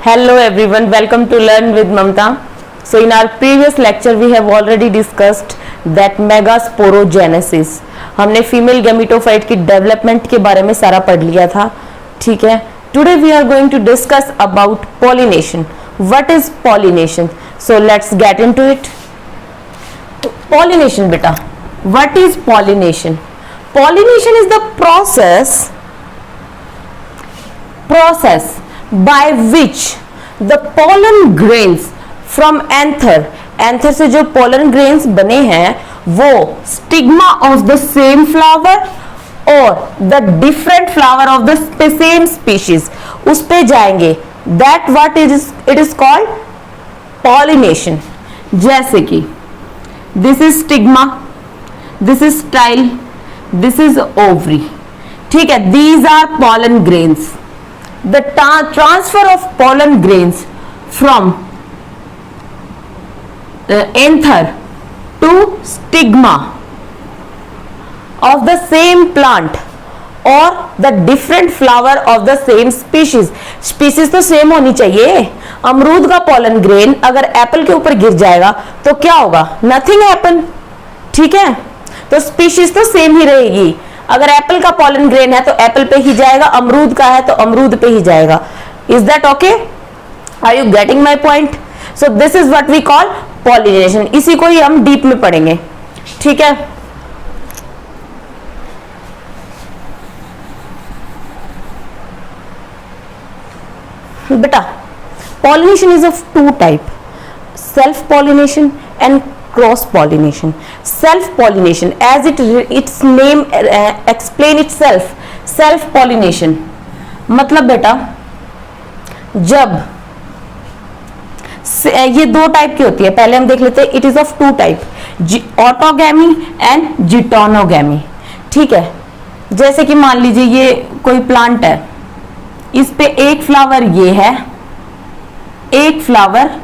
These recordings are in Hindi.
Hello everyone, welcome to Learn with Mamta. So in our previous lecture we have already discussed that megasporogenesis. हमने फीमेल गैमेटोफाइट की डेवलपमेंट के बारे में सारा पढ़ लिया था, ठीक है. Today we are going to discuss about pollination. What is pollination? So let's get into it. Pollination बेटा, what is pollination? Pollination is the process by which the pollen grains from anther से जो pollen grains बने हैं वो stigma of the same flower or the different flower of the same species उस पे जाएंगे. That what it is called pollination. जैसे कि this is stigma, this is style, this is ovary, ठीक है. These are pollen grains. The transfer of pollen grains from anther to stigma of the same plant or the different flower of the same species. Species तो सेम होनी चाहिए. अमरूद का pollen grain अगर एप्पल के ऊपर गिर जाएगा तो क्या होगा? Nothing happen, ठीक है. तो species तो सेम ही रहेगी. अगर एप्पल का पॉलन ग्रेन है तो एप्पल पे ही जाएगा, अमरूद का है तो अमरूद पे ही जाएगा. Is that okay? Are you getting my point? So this is what we call pollination. इसी को ही हम डीप में पढ़ेंगे, ठीक है. बेटा pollination is of two type, self pollination and cross pollination. Self pollination as its name explain itself, self pollination मतलब बेटा जब ये दो टाइप की होती है. पहले हम देख लेते हैं. It is of two type, autogamy and geitonogamy, ठीक है. जैसे कि मान लीजिए ये कोई प्लांट है, इस पे एक फ्लावर ये है, एक फ्लावर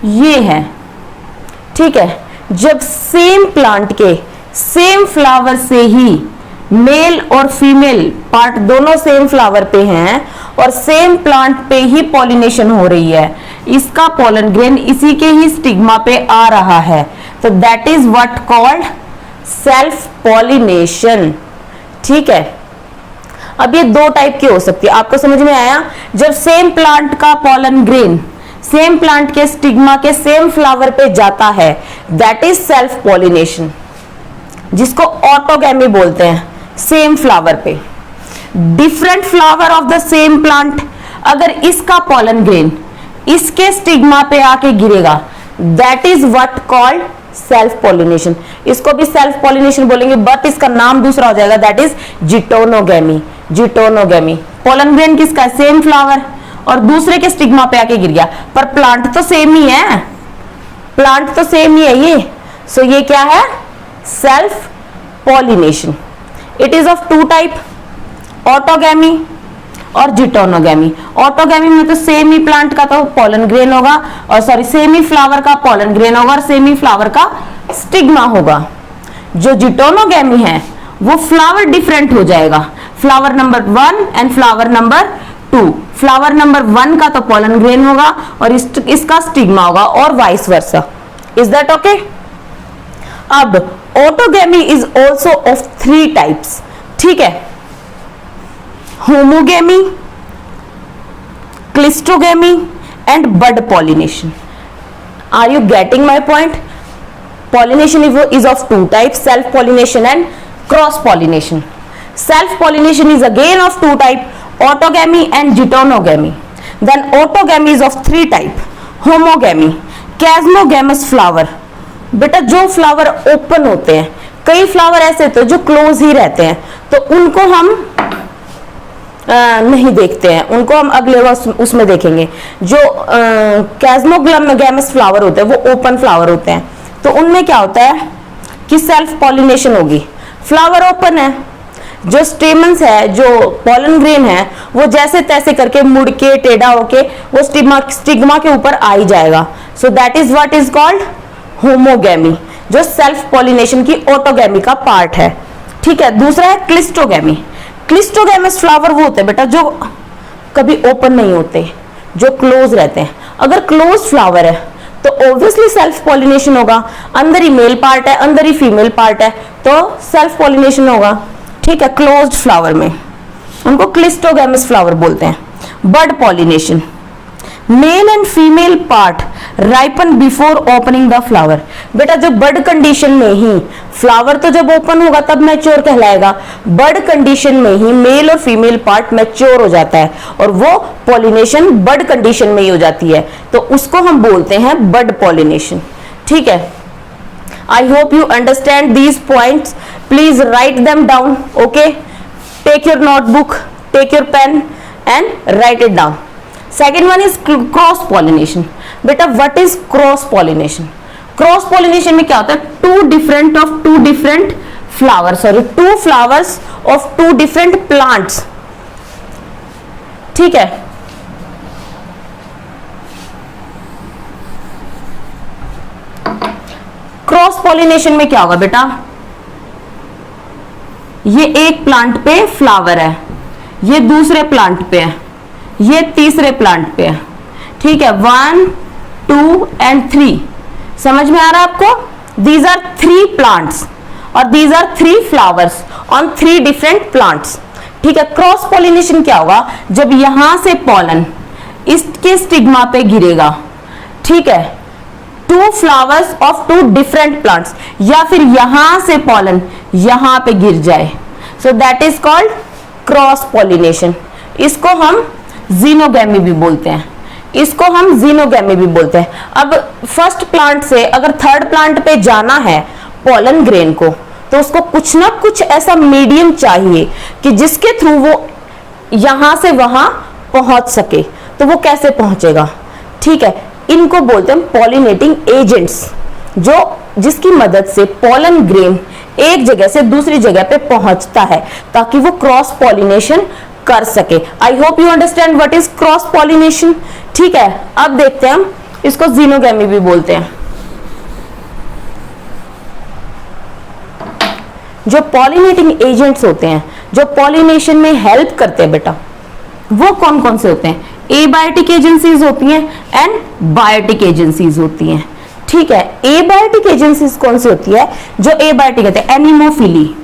ये है, ठीक है. जब सेम प्लांट के सेम फ्लावर से ही मेल और फीमेल पार्ट दोनों सेम फ्लावर पे हैं और सेम प्लांट पे ही पॉलिनेशन हो रही है, इसका पॉलन ग्रेन इसी के ही स्टिग्मा पे आ रहा है, तो that is what called self pollination, ठीक है. अब ये दो टाइप की हो सकती है. आपको समझ में आया? जब सेम प्लांट का पॉलन ग्रेन सेम प्लांट के स्टिग्मा के सेम फ्लावर पे जाता है, दैट इज सेल्फ पॉलिनेशन, जिसको ऑटोगैमी बोलते हैं. सेम फ्लावर पे different flower of the same plant, अगर इसका पॉलन ग्रेन इसके स्टिग्मा पे आके गिरेगा, that is what called self pollination. इसको भी सेल्फ पॉलिनेशन बोलेंगे बट इसका नाम दूसरा हो जाएगा, दैट इज जिटोनोगैमी. जिटोनोगैमी पॉलन ग्रेन किसका? सेम फ्लावर और दूसरे के स्टिग्मा पे आके गिर गया, पर प्लांट तो सेम ही है, प्लांट तो सेम ही है ये. सो ये क्या है? Self pollination. It is of two type, autogamy और जिटोनोगैमी. ऑटोगैमी में तो सेम ही प्लांट का तो पॉलन ग्रेन होगा, और सॉरी सेम ही फ्लावर का पॉलन ग्रेन होगा और सेम ही फ्लावर का स्टिग्मा होगा. जो जिटोनोगैमी है वो फ्लावर डिफरेंट हो जाएगा, flower number 1 and flower number 2. Flower number 1 का तो पॉलन ग्रेन होगा और इसका स्टिग्मा होगा और vice versa. Is that okay? अब autogamy is also of 3 types, ठीक है. Homogamy, cleistogamy and bud pollination. Are you getting my point? Pollination is of two types, self pollination and cross pollination. Self pollination is again of two type, autogamy and geitonogamy. then autogamy is of 3 type, homogamy, chasmogamous flower. बेटा जो फ्लावर ओपन होते हैं, कई फ्लावर ऐसे होते हैं जो क्लोज ही रहते हैं, तो उनको हम नहीं देखते हैं, उनको हम अगले उसमें देखेंगे. जो कैस्मोगैमस फ्लावर होते हैं वो ओपन फ्लावर होते हैं, तो उनमें क्या होता है कि सेल्फ पॉलिनेशन होगी. फ्लावर ओपन है, जो स्टेमन्स है, जो पॉलन ग्रेन है, वो जैसे तैसे करके मुड़ के टेढ़ा होके वो स्टिग्मा के ऊपर आ ही जाएगा. So that is what is called homogamy, जो सेल्फ पॉलिनेशन की ऑटोगैमी का पार्ट है, ठीक है. दूसरा है क्लिस्टोगैमी. क्लिस्टोगैमस फ्लावर वो होते हैं बेटा जो कभी ओपन नहीं होते, जो क्लोज रहते हैं। अगर क्लोज फ्लावर है तो ऑब्वियसली सेल्फ पॉलिनेशन होगा, अंदर ही मेल पार्ट है अंदर ही फीमेल पार्ट है तो सेल्फ पॉलिनेशन होगा। ठीक है, क्लोज्ड फ्लावर में उनको क्लिस्टोगैमस फ्लावर बोलते हैं। Bud pollination, male and female part ripen before opening the flower. बेटा जो बड कंडीशन में ही, फ्लावर तो जब ओपन होगा तब मैच्योर कहलाएगा, बड कंडीशन में ही मेल और फीमेल पार्ट मैच्योर हो जाता है और वो पॉलिनेशन बड कंडीशन में ही हो जाती है, तो उसको हम बोलते हैं बड पॉलिनेशन। ठीक है, I hope you understand these points, please write them down. Okay, take your notebook, take your pen and write it down. Second one is cross pollination. बेटा what is cross pollination? Cross pollination में क्या होता है? two different flowers of two different plants. ठीक है, क्रॉस पॉलिनेशन में क्या होगा बेटा? ये एक प्लांट पे फ्लावर है, ये दूसरे प्लांट पे है, ये तीसरे प्लांट पे है। ठीक है, 1 2 and 3 समझ में आ रहा है आपको? दीज आर 3 प्लांट्स और these are 3 flowers on 3 different plants. ठीक है, क्रॉस पॉलिनेशन क्या होगा? जब यहां से पॉलन इसके स्टिग्मा पे गिरेगा, ठीक है, 2 फ्लावर्स ऑफ 2 डिफरेंट प्लांट्स, या फिर यहां से पॉलन यहां पे गिर जाए, so that is called cross pollination. इसको हम जीनोगैमी भी बोलते हैं, इसको हम जीनोगैमी भी बोलते हैं। अब फर्स्ट प्लांट से अगर थर्ड प्लांट पे जाना है पॉलन ग्रेन को, तो उसको कुछ ना कुछ ऐसा मीडियम चाहिए कि जिसके थ्रू वो यहां से वहां पहुंच सके। तो वो कैसे पहुंचेगा? ठीक है, इनको बोलते हैं पॉलिनेटिंग एजेंट्स, जो जिसकी मदद से पॉलन ग्रेन एक जगह से दूसरी जगह पे पहुंचता है ताकि वो क्रॉस पॉलिनेशन कर सके। आई hope you understand what is cross pollination. ठीक है, अब देखते हैं हम इसको जीनोगैमी भी बोलते हैं। जो पॉलिनेटिंग एजेंट्स होते हैं, जो पॉलिनेशन में हेल्प करते हैं बेटा, वो कौन कौन से होते हैं? एबायोटिक एजेंसीज होती हैं एंड बायोटिक एजेंसीज होती हैं। ठीक है, एबायोटिक एजेंसीज कौन सी होती है? जो एबायोटिक होते हैं, एनिमोफिली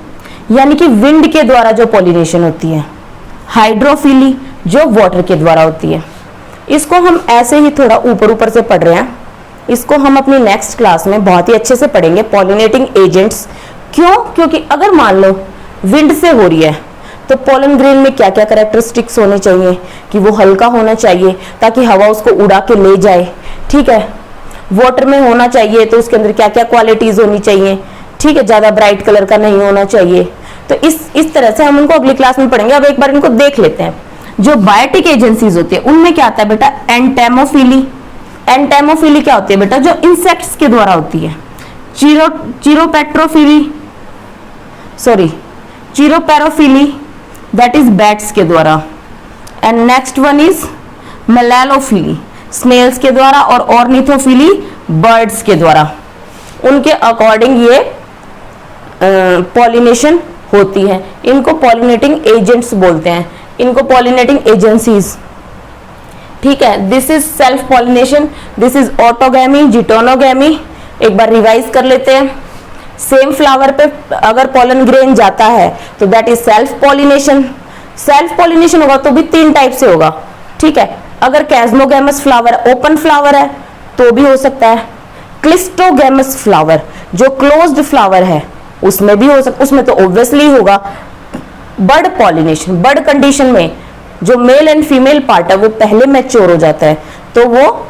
यानी कि विंड के द्वारा जो पॉलिनेशन होती है, हाइड्रोफिली जो वाटर के द्वारा होती है। इसको हम ऐसे ही थोड़ा ऊपर ऊपर से पढ़ रहे हैं, इसको हम अपनी नेक्स्ट क्लास में बहुत ही अच्छे से पढ़ेंगे। पॉलिनेटिंग एजेंट्स क्यों? क्योंकि अगर मान लो विंड से हो रही है तो पॉलन ग्रेन में क्या क्या कैरेक्टरिस्टिक्स होने चाहिए कि वो हल्का होना चाहिए ताकि हवा उसको उड़ा के ले जाए। ठीक है, वाटर में होना चाहिए तो उसके अंदर क्या क्या क्वालिटीज होनी चाहिए। ठीक है, ज्यादा ब्राइट कलर का नहीं होना चाहिए। तो इस तरह से हम उनको अगली क्लास में पढ़ेंगे। अब एक बार इनको देख लेते हैं। जो बायोटिक एजेंसीज होती है उनमें क्या आता है बेटा? एंटेमोफिली। एंटेमोफिली क्या होती है बेटा? जो इंसेक्ट्स के द्वारा होती है। चिरोपैरोफिली दैट इज बैट्स के द्वारा। And next one is malacophily snails के द्वारा, और ऑर्निथोफिली बर्ड्स के द्वारा। उनके अकॉर्डिंग ये पॉलिनेशन होती है। इनको पॉलिनेटिंग एजेंट्स बोलते हैं, इनको पॉलिनेटिंग एजेंसीज। ठीक है, this is self pollination, this is autogamy, geitonogamy. एक बार रिवाइज कर लेते हैं। सेम फ्लावर पे अगर पॉलन ग्रेन जाता है तो that is self pollination. Self pollination होगा तो भी 3 टाइप से होगा। ठीक है, अगर कैस्मोगैमस फ्लावर ओपन फ्लावर है तो भी हो सकता है। क्लिस्टोगैमस फ्लावर जो क्लोज्ड फ्लावर है उसमें भी हो सकता, उसमें तो ऑब्वियसली होगा। बर्ड पॉलिनेशन, बर्ड कंडीशन में जो मेल एंड फीमेल पार्ट है वो पहले मैच्योर हो जाता है तो वो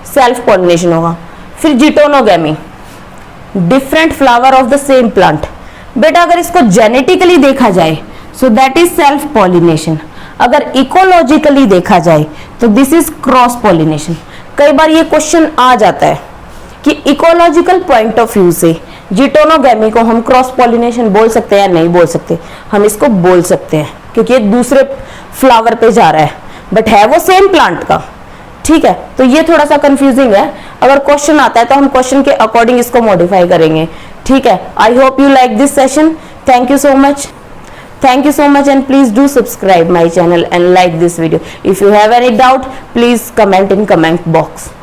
सेल्फ पॉलिनेशन होगा। फिर geitonogamy, different flower of the same plant. बेटा अगर इसको जेनेटिकली देखा जाए so that is self pollination. अगर इकोलॉजिकली देखा जाए तो दिस इज क्रॉस पॉलिनेशन। कई बार ये क्वेश्चन आ जाता है कि इकोलॉजिकल पॉइंट ऑफ व्यू से जिटोनोगैमी को हम क्रॉस पॉलिनेशन बोल सकते हैं या नहीं बोल सकते? हम इसको बोल सकते हैं क्योंकि ये दूसरे फ्लावर पे जा रहा है बट है वो सेम प्लांट का। ठीक है, तो ये थोड़ा सा कंफ्यूजिंग है। अगर क्वेश्चन आता है तो हम क्वेश्चन के अकॉर्डिंग इसको मॉडिफाई करेंगे। ठीक है, I hope you like this session. Thank you so much. Thank you so much, and please do subscribe my channel and like this video. If you have any doubt, please comment in comment box.